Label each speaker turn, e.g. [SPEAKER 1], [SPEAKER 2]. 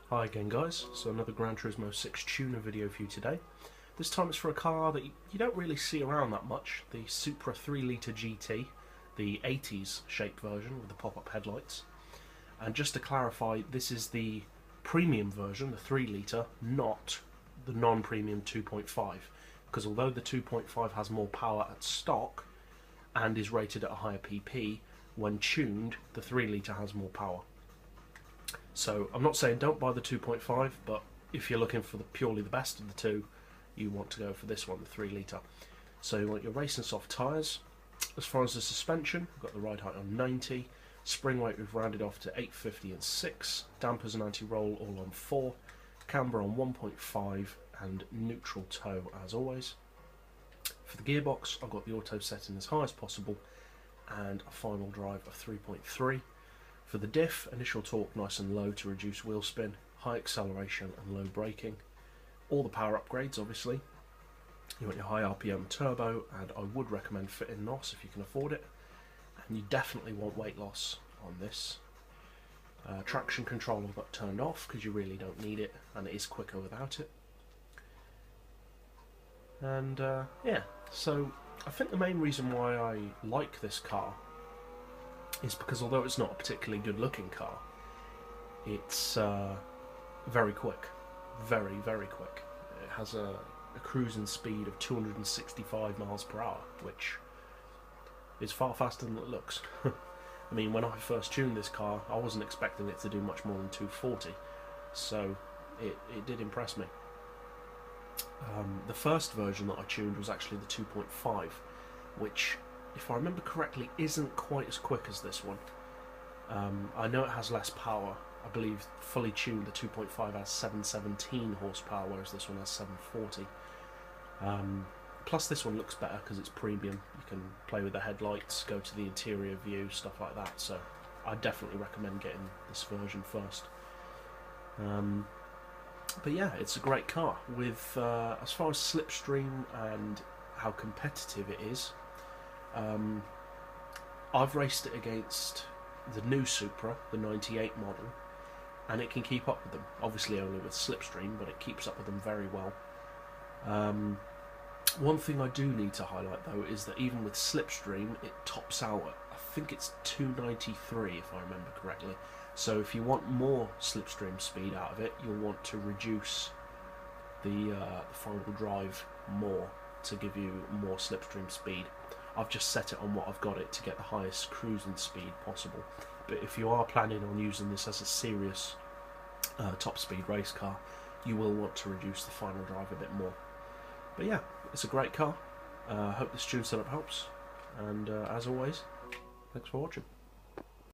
[SPEAKER 1] Hi again guys, so another GranTurismo 6 tuner video for you today. This time it's for a car that you don't really see around that much, the Supra 3-litre GT, the 80s shaped version with the pop-up headlights. And just to clarify, this is the premium version, the 3-litre, not the non-premium 2.5, because although the 2.5 has more power at stock and is rated at a higher PP, when tuned the 3-litre has more power. So I'm not saying don't buy the 2.5, but if you're looking for purely the best of the two, you want to go for this one, the 3-litre. So you want your racing soft tyres. As far as the suspension, we've got the ride height on 90, spring weight we've rounded off to 850 and 6, dampers and anti-roll all on 4, camber on 1.5 and neutral toe as always. For the gearbox, I've got the auto setting as high as possible and a final drive of 3.3. For the diff, initial torque nice and low to reduce wheel spin, high acceleration and low braking. All the power upgrades obviously. You want your high RPM turbo, and I would recommend fitting NOS if you can afford it. And you definitely want weight loss on this. Traction control I've got turned off because you really don't need it, and it is quicker without it. And yeah, so I think the main reason why I like this car is because although it's not a particularly good looking car, it's very quick, very quick. It has a cruising speed of 265 miles per hour, which is far faster than it looks. I mean, when I first tuned this car, I wasn't expecting it to do much more than 240, so it did impress me. The first version that I tuned was actually the 2.5, which, if I remember correctly, isn't quite as quick as this one. I know it has less power. I believe fully tuned the 2.5 has 717 horsepower, whereas this one has 740. Plus this one looks better because it's premium. You can play with the headlights, go to the interior view, stuff like that. So I definitely recommend getting this version first. But yeah, it's a great car. With as far as slipstream and how competitive it is, I've raced it against the new Supra, the 98 model, and it can keep up with them. Obviously only with slipstream, but it keeps up with them very well. One thing I do need to highlight though is that even with slipstream, it tops out at, I think it's 293 if I remember correctly. So if you want more slipstream speed out of it, you'll want to reduce the final drive more to give you more slipstream speed. I've just set it on what I've got it to get the highest cruising speed possible. But if you are planning on using this as a serious top speed race car, you will want to reduce the final drive a bit more. But yeah, it's a great car. Hope this tune setup helps, and as always, thanks for watching.